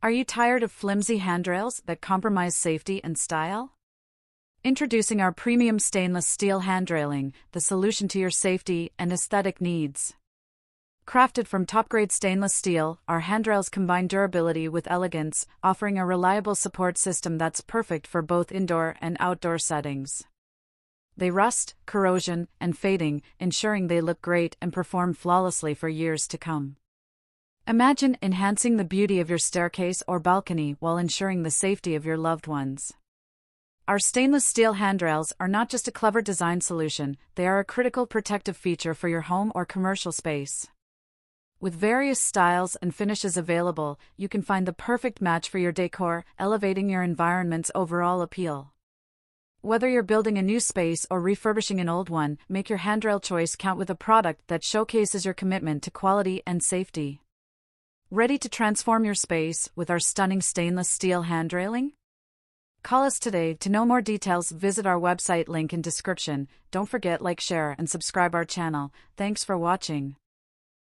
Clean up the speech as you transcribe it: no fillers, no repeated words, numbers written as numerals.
Are you tired of flimsy handrails that compromise safety and style? Introducing our premium stainless steel handrailing, the solution to your safety and aesthetic needs. Crafted from top-grade stainless steel, our handrails combine durability with elegance, offering a reliable support system that's perfect for both indoor and outdoor settings. They rust, corrosion, and fading, ensuring they look great and perform flawlessly for years to come. Imagine enhancing the beauty of your staircase or balcony while ensuring the safety of your loved ones. Our stainless steel handrails are not just a clever design solution, they are a critical protective feature for your home or commercial space. With various styles and finishes available, you can find the perfect match for your decor, elevating your environment's overall appeal. Whether you're building a new space or refurbishing an old one, make your handrail choice count with a product that showcases your commitment to quality and safety. Ready to transform your space with our stunning stainless steel handrailing? Call us today to know more details. Visit our website, link in description. Don't forget, like, share, and subscribe our channel. Thanks for watching.